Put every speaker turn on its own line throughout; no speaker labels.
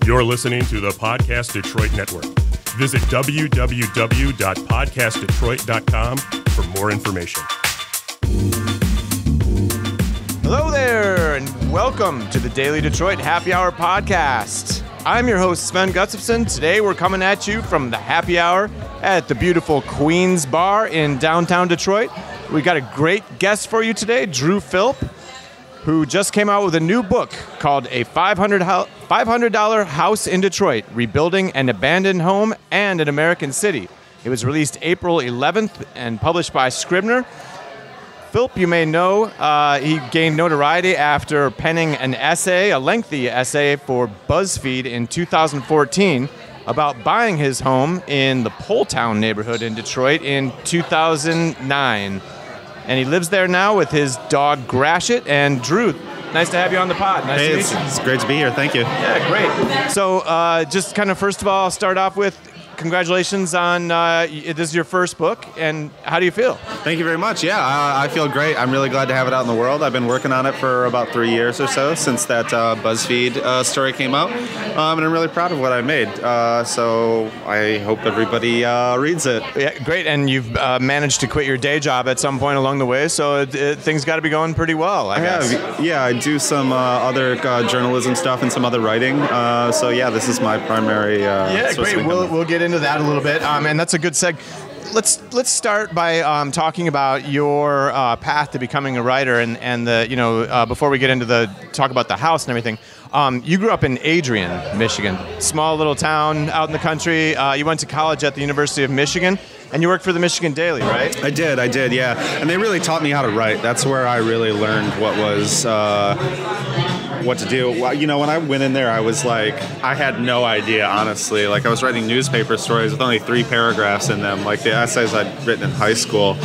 You're listening to the Podcast Detroit Network. Visit www.podcastdetroit.com for more information.
Hello there, and welcome to the Daily Detroit Happy Hour podcast. I'm your host, Sven Gustafson. Today we're coming at you from the Happy Hour at the beautiful Queens Bar in downtown Detroit. We got a great guest for you today, Drew Philp, who just came out with a new book called A $500 House in Detroit, Rebuilding an Abandoned Home and an American City. It was released April 11th and published by Scribner. Philp, you may know, he gained notoriety after penning a lengthy essay for Buzzfeed in 2014 about buying his home in the Poletown neighborhood in Detroit in 2009. And he lives there now with his dog Grashit. And Drew, nice to have you on the pod. Nice to meet you.
It's great to be here. Thank you.
Yeah, great. So just kind of first of all, start off with congratulations on this is your first book, and how do you feel?
Thank you very much. Yeah, I feel great. I'm really glad to have it out in the world. I've been working on it for about 3 years or so since that Buzzfeed story came out, and I'm really proud of what I made. So I hope everybody reads it.
Yeah, great. And you've managed to quit your day job at some point along the way, so things got to be going pretty well, I guess.
Yeah, I do some other journalism stuff and some other writing. So yeah, this is my primary.
Yeah, great. We'll get into that a little bit, and that's a good seg. Let's start by talking about your path to becoming a writer, and the before we get into talk about the house and everything. You grew up in Adrian, Michigan, small little town out in the country. You went to college at the University of Michigan, and you worked for the Michigan Daily, right?
I did, yeah. And they really taught me how to write. That's where I really learned what to do. Well, when I went in there, I was like, I had no idea, honestly. Like, I was writing newspaper stories with only 3 paragraphs in them, like the essays I'd written in high school.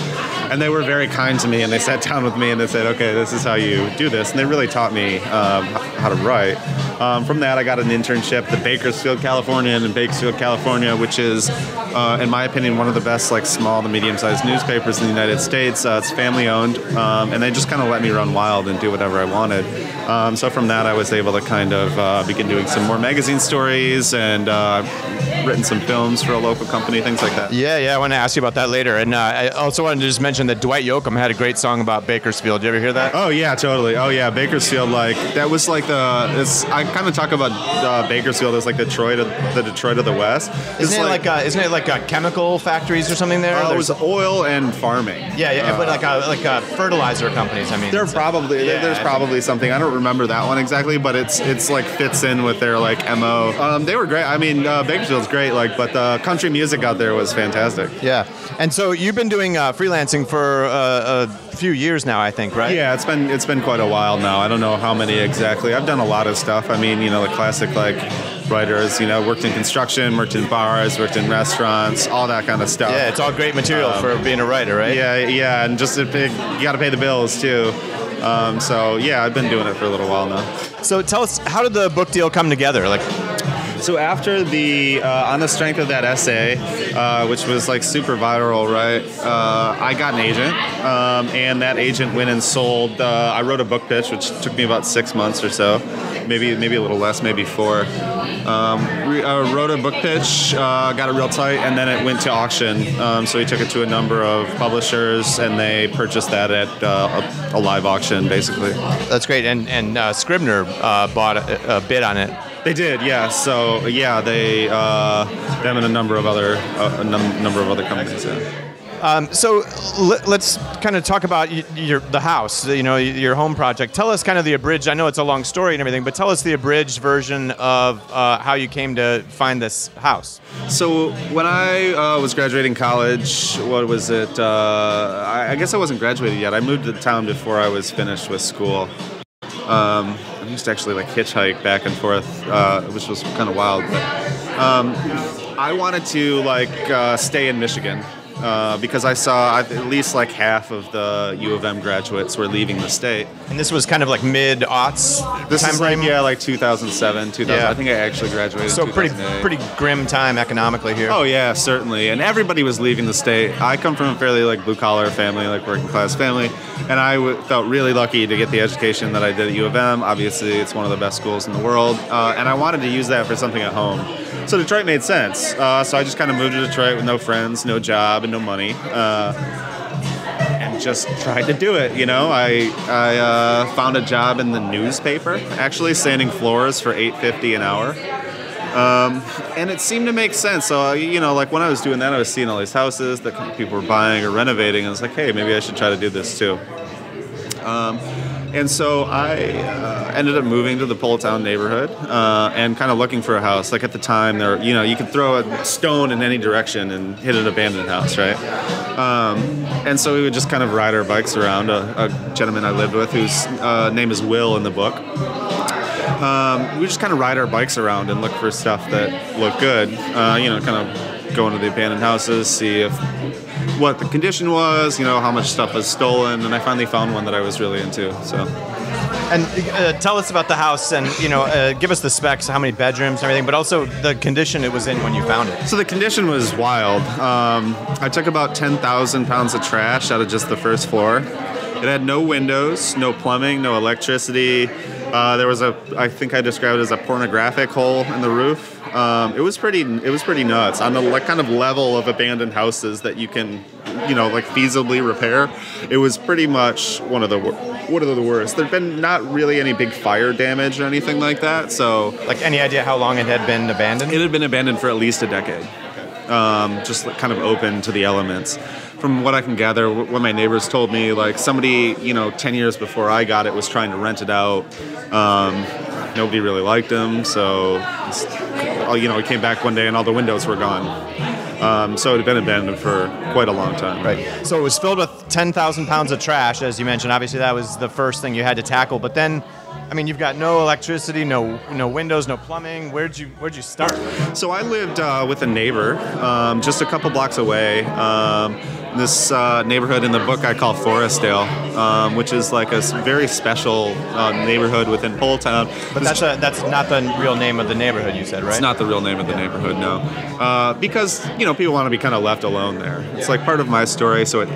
And they were very kind to me, and they sat down with me and they said, okay, this is how you do this. And they really taught me how to write. From that, I got an internship at the Bakersfield, California, which is, in my opinion, one of the best small to medium-sized newspapers in the United States. It's family-owned, and they just kind of let me run wild and do whatever I wanted. So from that, I was able to kind of begin doing some more magazine stories and written some films for a local company, things like that.
Yeah, I want to ask you about that later. And I also wanted to just mention that Dwight Yoakam had a great song about Bakersfield. Did you ever hear that?
Oh, yeah, totally. Oh, yeah, Bakersfield, that was I kind of talk about Bakersfield as the Detroit of the West.
Isn't it like chemical factories or something there?
It was oil and farming.
Yeah, but like fertilizer companies. I mean,
there's probably something. I don't remember that one exactly, but it's fits in with their MO. They were great. I mean, Bakersfield's great. But the country music out there was fantastic.
Yeah, and so you've been doing freelancing for a few years now, I think, right?
Yeah, it's been quite a while now. I don't know how many exactly. I've done a lot of stuff. I mean, the classic writers. Worked in construction, worked in bars, worked in restaurants, all that kind of stuff.
Yeah, it's all great material for being a writer, right?
Yeah, and just you got to pay the bills too. So yeah, I've been doing it for a little while now.
So tell us, how did the book deal come together?
So after on the strength of that essay, which was super viral, right? I got an agent, and that agent went and sold. I wrote a book pitch, which took me about 6 months or so, maybe a little less, maybe 4. Wrote a book pitch, got it real tight, and then it went to auction. So we took it to a number of publishers, and they purchased that at a live auction, basically.
That's great, and Scribner bought a bid on it.
They did, yeah. So yeah, them and a number of other companies. Yeah.
So let's kind of talk about the house, your home project. Tell us kind of the abridged. I know it's a long story and everything, but tell us the abridged version of how you came to find this house.
So when I was graduating college, what was it? I guess I wasn't graduated yet. I moved to town before I was finished with school. I used to actually hitchhike back and forth, which was kind of wild. But I wanted to stay in Michigan. because I saw at least like half of the U of M graduates were leaving the state.
And this was kind of like mid-aughts
This
time
is
frame?
like 2007, 2000.
Yeah.
I think I actually graduated
So
in 2008.
pretty grim time economically here.
Oh yeah, certainly. And everybody was leaving the state. I come from a fairly like blue collar family, like working class family, and I felt really lucky to get the education that I did at U of M. Obviously, it's one of the best schools in the world, and I wanted to use that for something at home. So Detroit made sense. So I just kind of moved to Detroit with no friends, no job, and no money. And just tried to do it, you know. I found a job in the newspaper, actually sanding floors for $8.50 an hour. And it seemed to make sense. So, you know, like when I was doing that, I was seeing all these houses that people were buying or renovating. And I was like, hey, maybe I should try to do this too. And so I ended up moving to the Poletown neighborhood and kind of looking for a house. Like at the time, there, you know, you could throw a stone in any direction and hit an abandoned house, right? And so we would just kind of ride our bikes around. A gentleman I lived with, whose name is Will in the book. We just kind of ride our bikes around and look for stuff that looked good. You know, kind of go into the abandoned houses, see what the condition was, you know, how much stuff was stolen, and I finally found one that I was really into. So,
and tell us about the house, and you know, give us the specs, how many bedrooms, and everything, but also the condition it was in when you found it.
So the condition was wild. I took about 10,000 pounds of trash out of just the first floor. It had no windows, no plumbing, no electricity. There was I think I described it as a pornographic hole in the roof. It was pretty nuts on the like kind of level of abandoned houses that you can, you know, like feasibly repair. It was pretty much one of the worst. There'd been not really any big fire damage or anything like that. So,
like, any idea how long it had been abandoned?
It had been abandoned for at least a decade. Just kind of open to the elements. From what I can gather, what my neighbors told me, like somebody, you know, 10 years before I got it was trying to rent it out. Nobody really liked him, so, you know, he came back one day and all the windows were gone. So it had been abandoned for quite a long time.
Right. So it was filled with 10,000 pounds of trash, as you mentioned. Obviously, that was the first thing you had to tackle. But then, I mean, you've got no electricity, no windows, no plumbing. Where'd you start?
So I lived with a neighbor just a couple blocks away. This neighborhood in the book I call Forestdale, which is like a very special neighborhood within Poletown.
But that's not the real name of the neighborhood, you said, right?
It's not the real name of the neighborhood, no. Because, you know, people want to be kind of left alone there. It's like part of my story, so it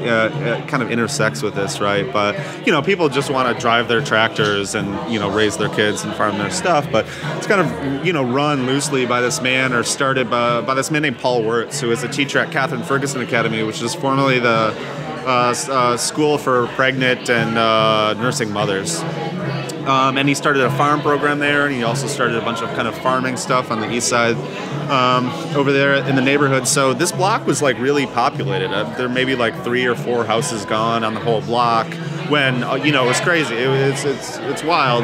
kind of intersects with this, right? But, you know, people just want to drive their tractors and, you know, raise their kids and farm their stuff. But it's kind of, you know, run loosely by this man, or started by this man named Paul Wirtz, who is a teacher at Catherine Ferguson Academy, which is formerly the school for pregnant and nursing mothers. And he started a farm program there, and he also started a bunch of kind of farming stuff on the east side over there in the neighborhood. So this block was like really populated. There may be like 3 or 4 houses gone on the whole block. When you know, it was crazy. It's wild,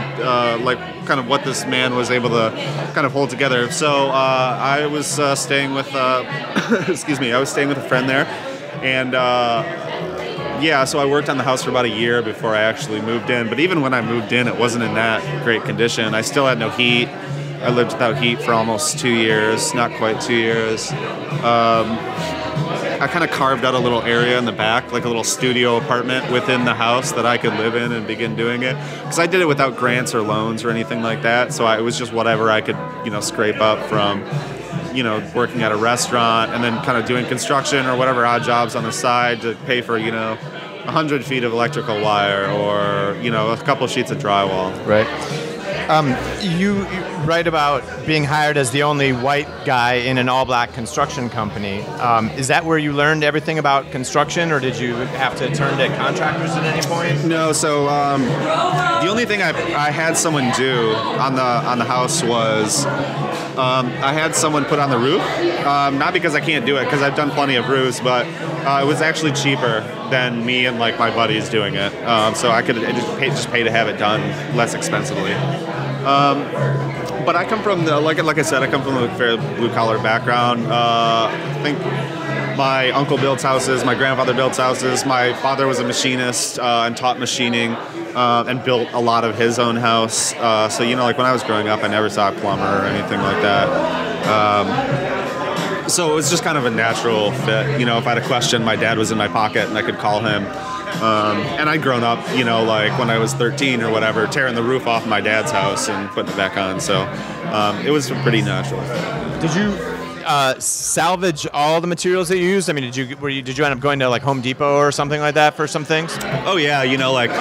like kind of what this man was able to kind of hold together. So I was staying with excuse me, I was staying with a friend there, and yeah, so I worked on the house for about a year before I actually moved in. But even when I moved in, it wasn't in that great condition. I still had no heat. I lived without heat for almost 2 years, not quite 2 years. I kind of carved out a little area in the back, like a little studio apartment within the house that I could live in and begin doing it. Because I did it without grants or loans or anything like that. So it was just whatever I could, you know, scrape up from, you know, working at a restaurant and then kind of doing construction or whatever odd jobs on the side to pay for, you know, 100 feet of electrical wire or, you know, a couple sheets of drywall.
Right. You write about being hired as the only white guy in an all-black construction company. Is that where you learned everything about construction, or did you have to turn to contractors at any point?
No. So the only thing I had someone do on the house was I had someone put on the roof. Not because I can't do it, because I've done plenty of roofs, but it was actually cheaper than me and like my buddies doing it. So I could just pay to have it done less expensively. But I come from like I said, I come from a very blue collar background. I think my uncle builds houses, my grandfather builds houses. My father was a machinist and taught machining and built a lot of his own house. So, you know, like when I was growing up, I never saw a plumber or anything like that. So it was just kind of a natural fit. If I had a question, my dad was in my pocket and I could call him. And I'd grown up, like when I was 13 or whatever, tearing the roof off my dad's house and putting it back on. So it was a pretty natural fit.
Did you salvage all the materials that you used? I mean, did you end up going to like Home Depot or something like that for some things?
Oh yeah, like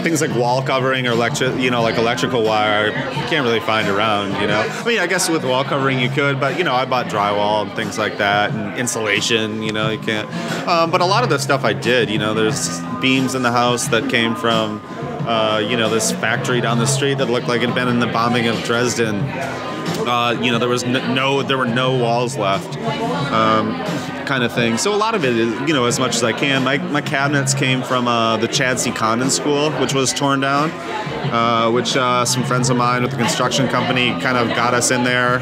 things like wall covering or electrical wire, you can't really find around. I mean, I guess with wall covering you could, but I bought drywall and things like that, and insulation. You can't. But a lot of the stuff I did. There's beams in the house that came from this factory down the street that looked like it had been in the bombing of Dresden. There were no walls left, kind of thing. So a lot of it is, as much as I can. My cabinets came from the Chad C. Condon School, which was torn down, which some friends of mine with the construction company kind of got us in there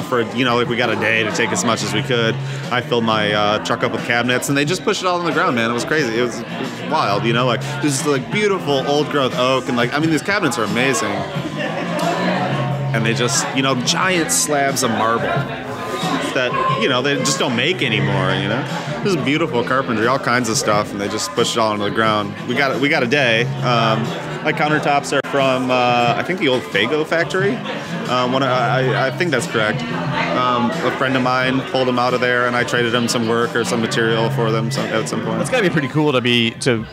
for, we got a day to take as much as we could. I filled my truck up with cabinets, and they just pushed it all on the ground, man. It was crazy. It was wild, this beautiful old-growth oak, and these cabinets are amazing. And they just, giant slabs of marble that, they just don't make anymore, This is beautiful carpentry, all kinds of stuff, and they just pushed it all onto the ground. We got a day. My countertops are from, I think, the old Fago factory. I think that's correct. A friend of mine pulled them out of there, and I traded them some work or some material for them at some point.
It's got to be pretty cool to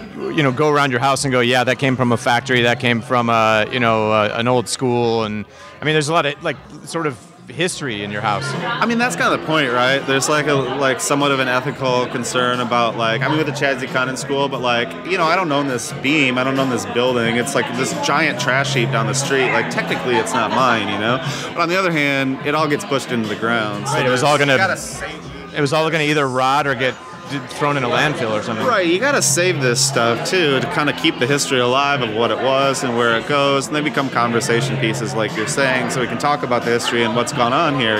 go around your house and go, yeah, that came from a factory, that came from an old school, and I mean, there's a lot of sort of history in your house.
I mean, that's kind of the point, right? There's somewhat of an ethical concern about with the Chad C. Condon School, but I don't own this beam, I don't own this building. It's like this giant trash heap down the street. Technically, it's not mine, But on the other hand, it all gets pushed into the ground. So
right, it was all gonna either rot or get thrown in a landfill or something.
Right, you got to save this stuff too to kind of keep the history alive of what it was and where it goes, and they become conversation pieces, like you're saying, so we can talk about the history and what's gone on here.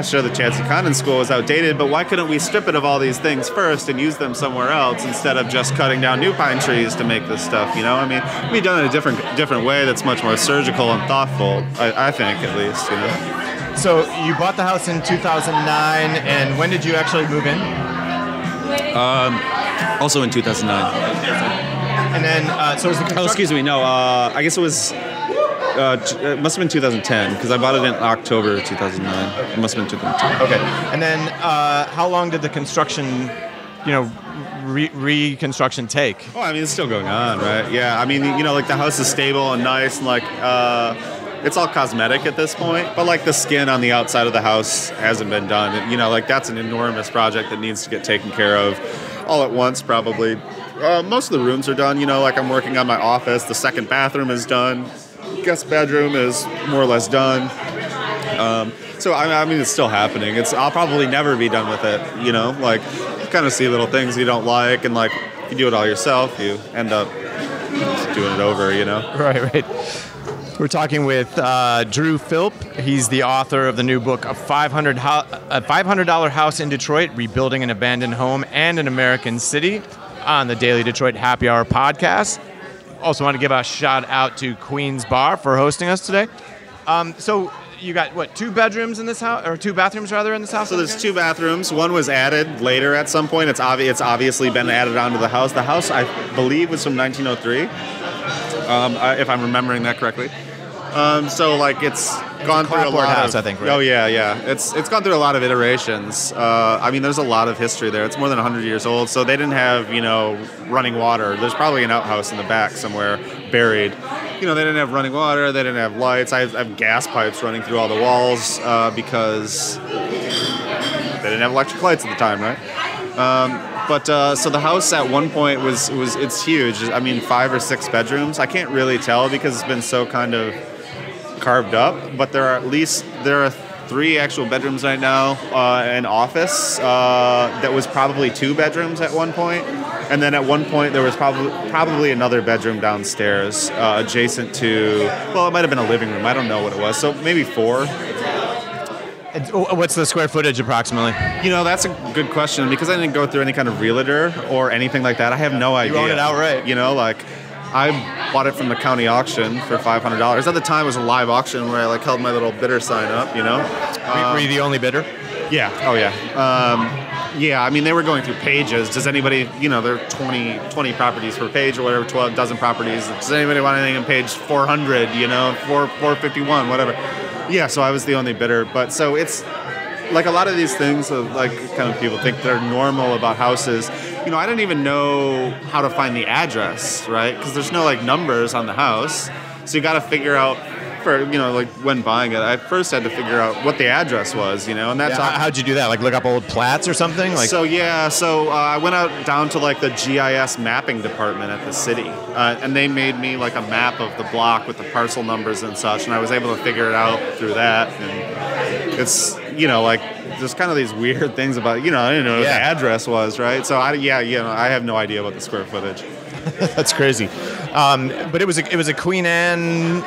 Sure, the Chad C. Condon School was outdated, but why couldn't we strip it of all these things first and use them somewhere else instead of just cutting down new pine trees to make this stuff? We've done it a different way that's much more surgical and thoughtful. I think, at least.
So you bought the house in 2009, and when did you actually move in?
Also in 2009.
And then, so was the construction...
Oh, excuse me, no, I guess it was... it must have been 2010, because I bought it in October 2009. It must have been 2010.
Okay. And then how long did the construction, reconstruction take?
Oh, it's still going on, right? Yeah, the house is stable and nice, and it's all cosmetic at this point, but the skin on the outside of the house hasn't been done. And, that's an enormous project that needs to get taken care of all at once, probably. Most of the rooms are done. I'm working on my office. The second bathroom is done. Guest bedroom is more or less done. So it's still happening. I'll probably never be done with it. You kind of see little things you don't like, and if you do it all yourself, you end up doing it over.
Right. We're talking with Drew Philp. He's the author of the new book, A $500 House in Detroit, Rebuilding an Abandoned Home and an American City, on the Daily Detroit Happy Hour podcast. Also want to give a shout out to Queen's Bar for hosting us today. So you got, two bedrooms in this house, or two bathrooms rather in this house?
So there's two bathrooms. One was added later at some point. It's obviously been added onto the house. The house, I believe, was from 1903, if I'm remembering that correctly. It's gone through a lot
house,
of...
I think, right?
Oh, yeah. It's gone through a lot of iterations. There's a lot of history there. It's more than 100 years old, so they didn't have, running water. There's probably an outhouse in the back somewhere buried. They didn't have running water. They didn't have lights. I have gas pipes running through all the walls because they didn't have electric lights at the time, right? So the house at one point it's huge. 5 or 6 bedrooms. I can't really tell because it's been so kind of carved up, but there are 3 actual bedrooms right now, an office that was probably 2 bedrooms at one point, and then at one point there was probably another bedroom downstairs adjacent to, it might have been a living room, I don't know what it was, so maybe 4.
What's the square footage approximately?
That's a good question because I didn't go through any kind of realtor or anything like that. I have no idea.
You own it outright.
I bought it from the county auction for $500. At the time, it was a live auction where I like held my little bidder sign up, you know.
Were you the only bidder?
Yeah. Oh, yeah. Yeah, I mean, they were going through pages. Does anybody, you know, there are 20 properties per page or whatever, 12 dozen properties. Does anybody want anything on page 400, you know, 451, whatever? Yeah, so I was the only bidder. But so it's like a lot of these things of like kind of people think they're normal about houses. You know, I didn't even know how to find the address, right? Because there's no like numbers on the house. So you got to figure out, for, you know, like when buying it, I first had to figure out what the address was, you know, and that's
how'd you do that? Like look up old plats or something? Like
I went out down to like the GIS mapping department at the city, and they made me like a map of the block with the parcel numbers and such, and I was able to figure it out through that. And it's, you know, like there's kind of these weird things about, you know, I didn't know what the address was, right? So I have no idea about the square footage.
That's crazy. But it was a Queen Anne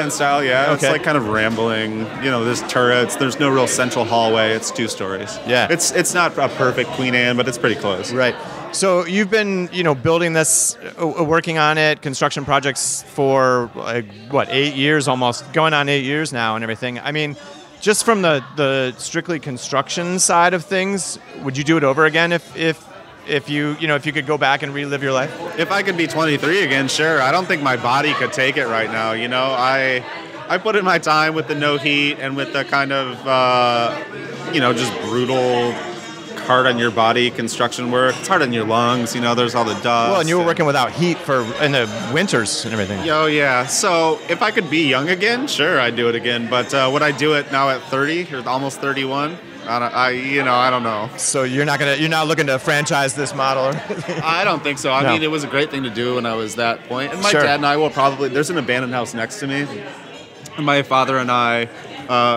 style, yeah. Okay. It's like kind of rambling. You know, there's turrets. There's no real central hallway. It's 2 stories.
Yeah.
It's not a perfect Queen Anne, but it's pretty close.
Right. So you've been, you know, building this, working on it, construction projects for like, 8 years almost, going on 8 years now and everything. I mean, just from the strictly construction side of things, would you do it over again if you could go back and relive your life?
If I could be 23 again, sure. I don't think my body could take it right now. You know, I put in my time with the no heat and with the kind of, just brutal, hard on your body construction work. It's hard on your lungs. You know, there's all the dust.
Well, and you were working without heat in the winters and everything.
Oh, yeah. So if I could be young again, sure, I'd do it again. But would I do it now at 30 or almost 31? I don't know.
So you're not looking to franchise this model or anything?
I don't think so. I mean, it was a great thing to do when I was that point. And my dad and I will probably, there's an abandoned house next to me. And my father and I,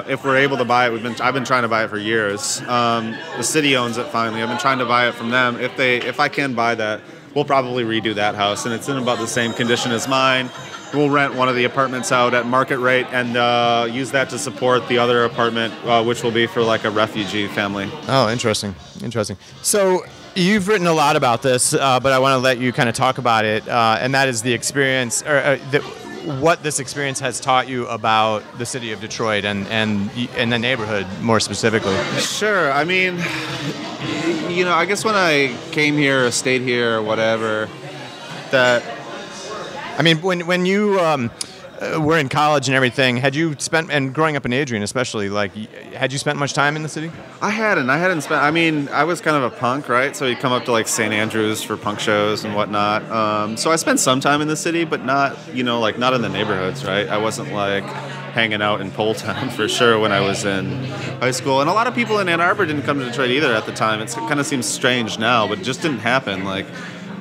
if we're able to buy it, I've been trying to buy it for years. The city owns it finally. I've been trying to buy it from them. If I can buy that, we'll probably redo that house. And it's in about the same condition as mine. We'll rent one of the apartments out at market rate and use that to support the other apartment, which will be for like a refugee family.
Oh, interesting. So you've written a lot about this, but I want to let you kind of talk about it, and that is the experience, or what this experience has taught you about the city of Detroit and the neighborhood more specifically.
Sure. I mean, you know, I guess when I came here or stayed here or whatever,
I mean, when you were in college and everything, had you spent, and growing up in Adrian especially, like, had you spent much time in the city?
I hadn't spent, I mean, I was kind of a punk, right? So you'd come up to like St. Andrews for punk shows and whatnot. So I spent some time in the city, but not, you know, like not in the neighborhoods, right? I wasn't like hanging out in Pole Town for sure when I was in high school. And a lot of people in Ann Arbor didn't come to Detroit either at the time. It kind of seems strange now, but it just didn't happen. Like,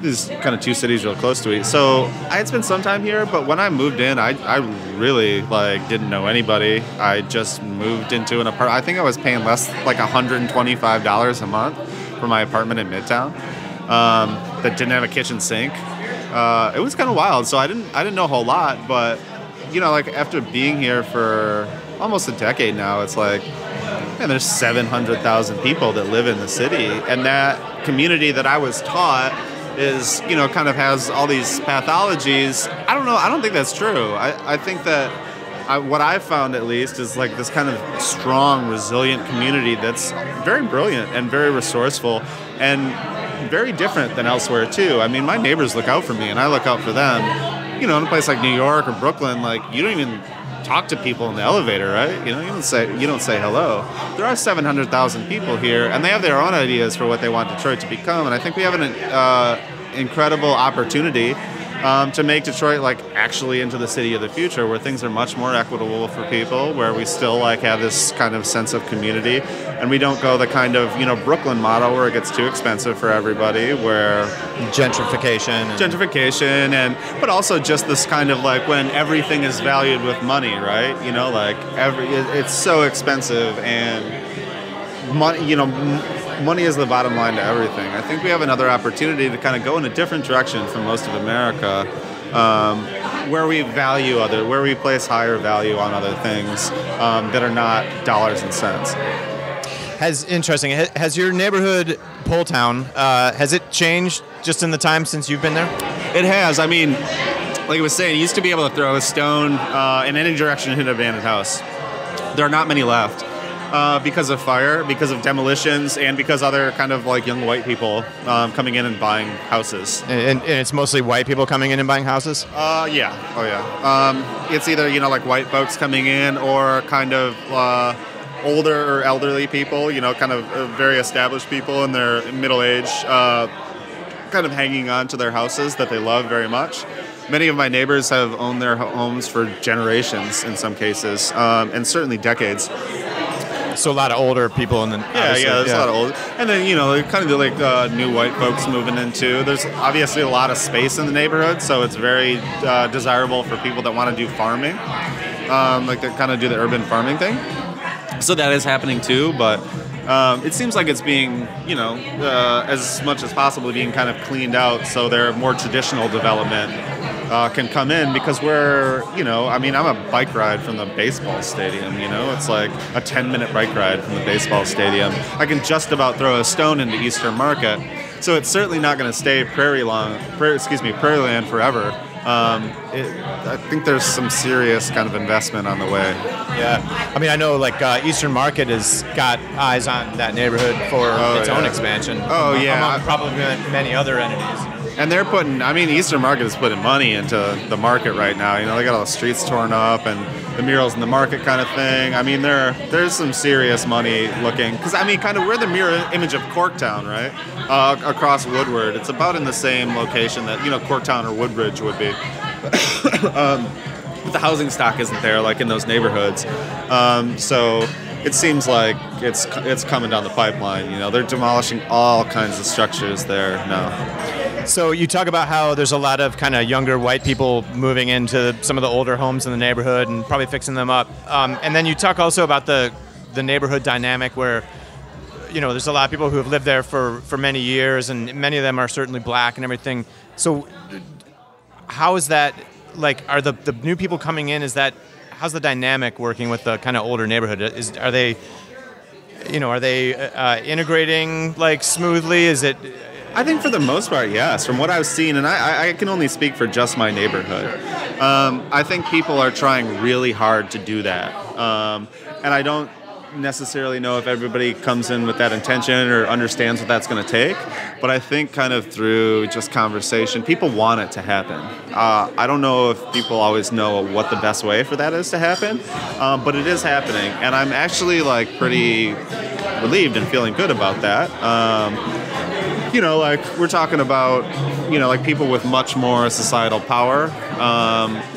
these kind of 2 cities real close to each. So I had spent some time here, but when I moved in, I really like didn't know anybody. I just moved into an apartment. I think I was paying less, like $125 a month for my apartment in Midtown that didn't have a kitchen sink. It was kind of wild. So I didn't know a whole lot, but you know, like after being here for almost a decade now, it's like, man, there's 700,000 people that live in the city, and that community that I was taught is, you know, kind of has all these pathologies. I don't know. I don't think that's true. I think that what I've found, at least, is like this kind of strong, resilient community that's very brilliant and very resourceful and very different than elsewhere, too. I mean, my neighbors look out for me and I look out for them. You know, in a place like New York or Brooklyn, like, you don't even talk to people in the elevator, right? You know, you don't say hello. There are 700,000 people here, and they have their own ideas for what they want Detroit to become. And I think we have an incredible opportunity to make Detroit like actually into the city of the future, where things are much more equitable for people, where we still like have this kind of sense of community, and we don't go the kind of, you know, Brooklyn model where it gets too expensive for everybody, where
gentrification,
but also just this kind of like when everything is valued with money, right? You know, like it's so expensive, and money, you know, money is the bottom line to everything. I think we have another opportunity to kind of go in a different direction from most of America, where we where we place higher value on other things that are not dollars and cents.
Has your neighborhood, Pole Town, has it changed just in the time since you've been there?
It has. I mean, like I was saying, you used to be able to throw a stone in any direction and hit an abandoned house. There are not many left because of fire, because of demolitions, and because other kind of like young white people coming in and buying houses.
And it's mostly white people coming in and buying houses?
Yeah. Oh, yeah. It's either, like white folks coming in or kind of older or elderly people, kind of very established people in their middle age, kind of hanging on to their houses that they love very much. Many of my neighbors have owned their homes for generations in some cases, and certainly decades.
So a lot of older people, and then
there's a lot of old, and then kind of like new white folks moving in too. There's obviously a lot of space in the neighborhood, so it's very desirable for people that want to do farming, like to kind of do the urban farming thing. So that is happening too, but it seems like it's being, as much as possible being kind of cleaned out, so their more traditional development can come in, because I'm a bike ride from the baseball stadium, it's like a 10-minute bike ride from the baseball stadium. I can just about throw a stone into Eastern Market, so it's certainly not going to stay prairie land forever. I think there's some serious kind of investment on the way.
Yeah, I know like Eastern Market has got eyes on that neighborhood for its own expansion. Among probably many other entities.
And they're Eastern Market is putting money into the market right now. They got all the streets torn up and the murals in the market kind of thing. There's some serious money looking, because kind of we're the mirror image of Corktown, right? Across Woodward, it's about in the same location that Corktown or Woodbridge would be. But the housing stock isn't there like in those neighborhoods, so it seems like it's coming down the pipeline. They're demolishing all kinds of structures there now.
So you talk about how there's a lot of kind of younger white people moving into some of the older homes in the neighborhood and probably fixing them up. And then you talk also about the neighborhood dynamic where, there's a lot of people who have lived there for many years, and many of them are certainly black and everything. So how is that, like, are the new people coming in, how's the dynamic working with the kind of older neighborhood? Are they integrating like smoothly? Is it...
I think for the most part, yes. From what I've seen, and I can only speak for just my neighborhood, I think people are trying really hard to do that. And I don't necessarily know if everybody comes in with that intention or understands what that's going to take, but I think kind of through just conversation, people want it to happen. I don't know if people always know what the best way for that is to happen, but it is happening, and I'm actually like pretty relieved and feeling good about that. Like we're talking about, like people with much more societal power,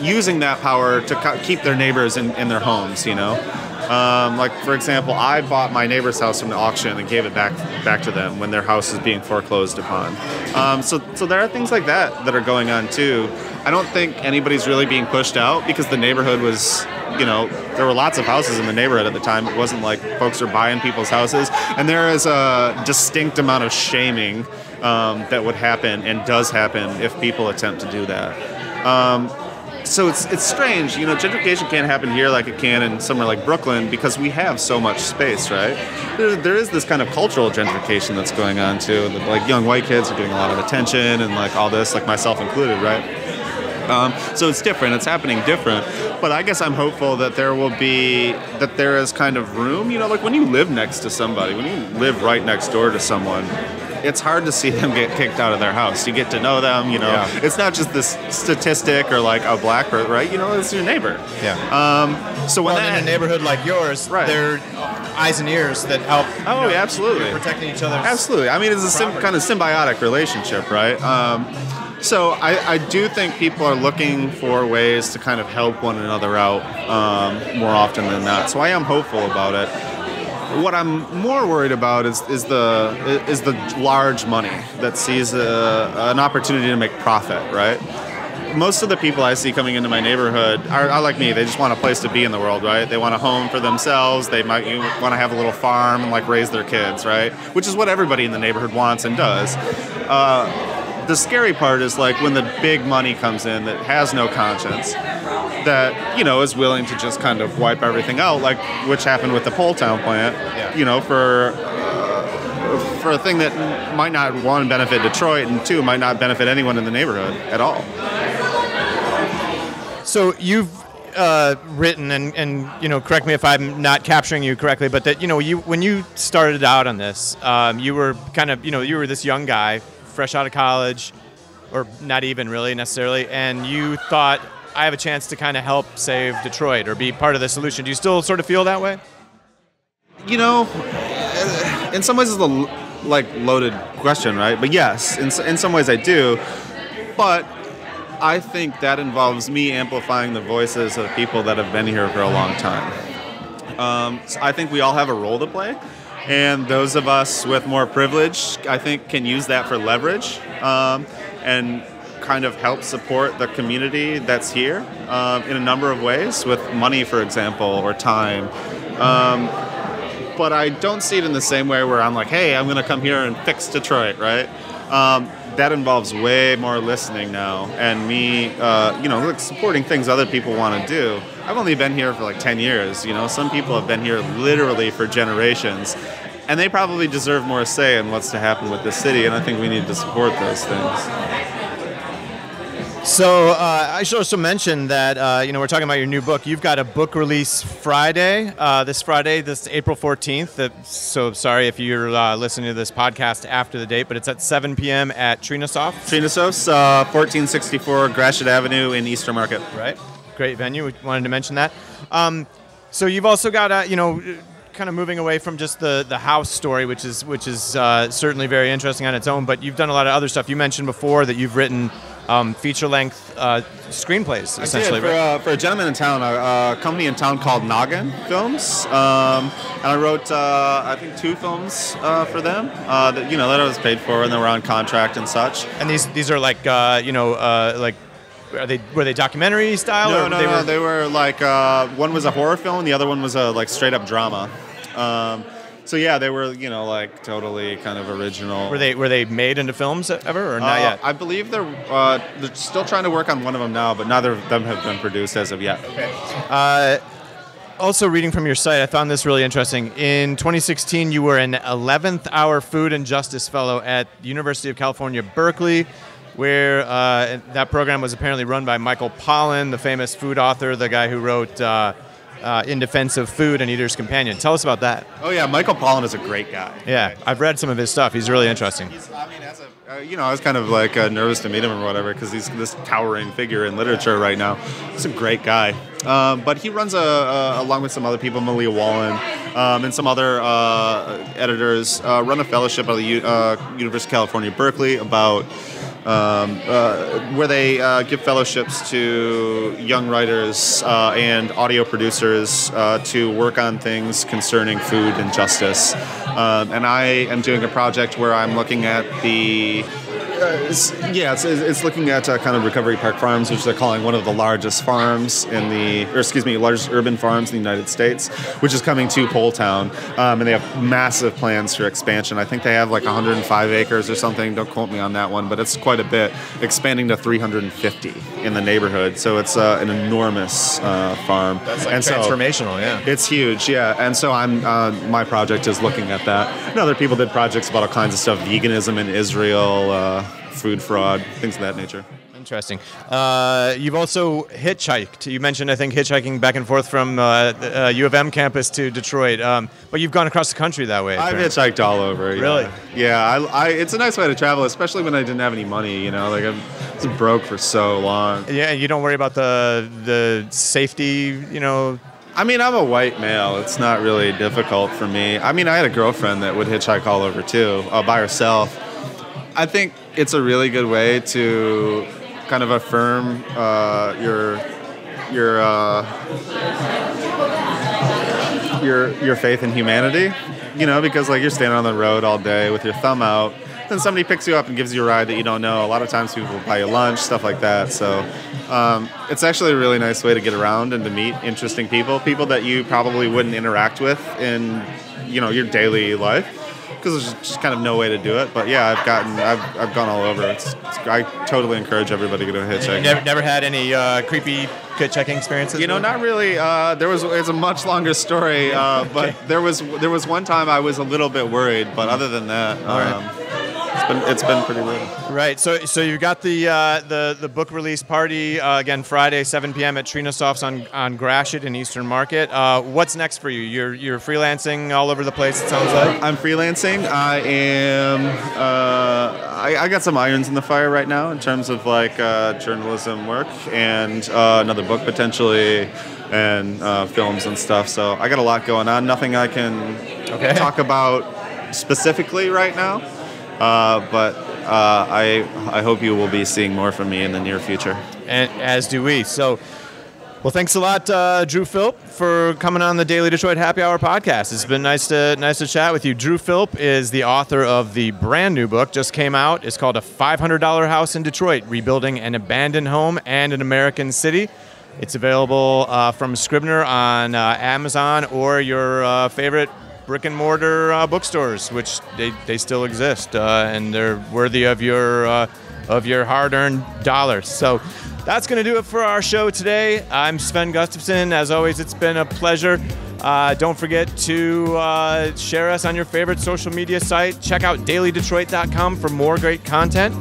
using that power to keep their neighbors in their homes, Like, for example, I bought my neighbor's house from the auction and gave it back to them when their house is being foreclosed upon. So there are things like that are going on, too. I don't think anybody's really being pushed out because the neighborhood was, there were lots of houses in the neighborhood at the time. It wasn't like folks are buying people's houses. And there is a distinct amount of shaming that would happen and does happen if people attempt to do that. So it's strange, gentrification can't happen here like it can in somewhere like Brooklyn because we have so much space, right? There is this kind of cultural gentrification that's going on too. Like young white kids are getting a lot of attention and like all this, like myself included, right? So it's different. It's happening different. But I guess I'm hopeful that there is kind of room, like when you live next to somebody, when you live right next door to someone, it's hard to see them get kicked out of their house. You get to know them, Yeah. It's not just this statistic or like a black person, right? It's your neighbor.
Yeah. So when in a neighborhood like yours, right, there are eyes and ears that help.
Oh, yeah, absolutely.
Protecting each other.
Absolutely. It's a kind of symbiotic relationship, right? So I do think people are looking for ways to kind of help one another out more often than not. So I am hopeful about it. What I'm more worried about is the large money that sees an opportunity to make profit, right? Most of the people I see coming into my neighborhood are like me. They just want a place to be in the world, right? They want a home for themselves. They might want to have a little farm and like raise their kids, right? Which is what everybody in the neighborhood wants and does. The scary part is like when the big money comes in that has no conscience, that is willing to just kind of wipe everything out, like which happened with the Poletown plant. Yeah. For a thing that might not, one, benefit Detroit, and two, might not benefit anyone in the neighborhood at all.
So you've written, and correct me if I'm not capturing you correctly, but that when you started out on this, you were kind of you were this young guy, fresh out of college, or not even really necessarily, and you thought, I have a chance to kind of help save Detroit or be part of the solution. Do you still sort of feel that way?
In some ways it's a loaded question, right? But yes, in some ways I do. But I think that involves me amplifying the voices of people that have been here for a long time. So I think we all have a role to play. And those of us with more privilege, I think, can use that for leverage and kind of help support the community that's here in a number of ways, with money, for example, or time. But I don't see it in the same way where I'm like, hey, I'm going to come here and fix Detroit, right? That involves way more listening now, and me, supporting things other people want to do. I've only been here for like 10 years. Some people have been here literally for generations, and they probably deserve more say in what's to happen with this city, and I think we need to support those things.
So I should also mention that, we're talking about your new book. You've got a book release Friday, this April 14th. So sorry if you're listening to this podcast after the date, but it's at 7 p.m. at Trinasoft.
Trinasoft's 1464 Gratiot Avenue in Easter Market.
Right. Great venue. We wanted to mention that. So you've also got, kind of moving away from just the house story, which is certainly very interesting on its own, but you've done a lot of other stuff. You mentioned before that you've written feature-length screenplays, essentially.
For a gentleman in town, a company in town called Noggin Films, and I wrote, I think, 2 films for them that I was paid for, and they were on contract and such.
And these are like, were they documentary style?
No. They were like, one was a horror film, the other one was a straight-up drama. So yeah, they were, totally kind of original. Were
they made into films ever, or not yet?
I believe they're still trying to work on one of them now, but neither of them have been produced as of yet.
Okay. Also, reading from your site, I found this really interesting. In 2016, you were an 11th Hour Food and Justice Fellow at the University of California, Berkeley, where that program was apparently run by Michael Pollan, the famous food author, the guy who wrote In Defense of Food and Eater's Companion. Tell us about that.
Oh yeah, Michael Pollan is a great guy.
Yeah, I've read some of his stuff. He's really interesting.
I was kind of nervous to meet him or whatever because he's this towering figure in literature right now. He's a great guy. But he runs, along with some other people, Malia Wallen, and some other editors, run a fellowship at the University of California, Berkeley, about where they give fellowships to young writers and audio producers to work on things concerning food and justice. And I am doing a project where I'm looking at it's looking at kind of Recovery Park Farms, which they're calling one of the largest farms largest urban farms in the United States, which is coming to Poletown, and they have massive plans for expansion. I think they have 105 acres or something. Don't quote me on that one, but it's quite a bit, expanding to 350 in the neighborhood. So it's an enormous farm.
That's transformational, yeah.
It's huge, yeah. And so my project is looking at that. And other people did projects about all kinds of stuff, veganism in Israel, food fraud, things of that nature.
Interesting. You've also hitchhiked. You mentioned, I think, hitchhiking back and forth from U of M campus to Detroit. But you've gone across the country that way.
I've hitchhiked all over. Yeah.
Really?
Yeah. It's a nice way to travel, especially when I didn't have any money. I was broke for so long.
Yeah, and you don't worry about the safety,
I'm a white male. It's not really difficult for me. I had a girlfriend that would hitchhike all over too, by herself. I think it's a really good way to kind of affirm your faith in humanity, because you're standing on the road all day with your thumb out, then somebody picks you up and gives you a ride that you don't know. A lot of times people will buy you lunch, stuff like that. So it's actually a really nice way to get around and to meet interesting people that you probably wouldn't interact with in your daily life, because there's just kind of no way to do it. But yeah, I've gone all over. I totally encourage everybody to go hitchhiking.
You never had any creepy hitchhiking experiences?
Not really. It's a much longer story, but there was one time I was a little bit worried, but other than that,
all right.
it's been pretty good.
Right. So you got the book release party again Friday, 7 p.m. at Trina Softs on Gratiot in Eastern Market. What's next for you? You're freelancing all over the place, it sounds like.
I'm freelancing. I am. I got some irons in the fire right now in terms of like journalism work and another book potentially, and films and stuff. So I got a lot going on. Nothing I can talk about specifically right now, but I hope you will be seeing more from me in the near future.
And as do we. So, well, thanks a lot, Drew Philp, for coming on the Daily Detroit Happy Hour podcast. It's been nice to chat with you. Drew Philp is the author of the brand new book, just came out. It's called A $500 House in Detroit, Rebuilding an Abandoned Home and an American City. It's available from Scribner on Amazon or your favorite brick and mortar bookstores, which they still exist, and they're worthy of your hard-earned dollars. So that's going to do it for our show today. I'm Sven Gustafson. As always, it's been a pleasure. Don't forget to share us on your favorite social media site. Check out dailydetroit.com for more great content.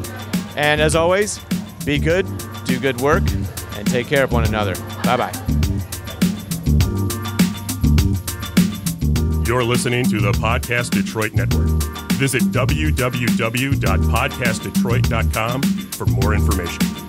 And as always, be good, do good work, and take care of one another. Bye-bye.
You're listening to the Podcast Detroit Network. Visit www.podcastdetroit.com for more information.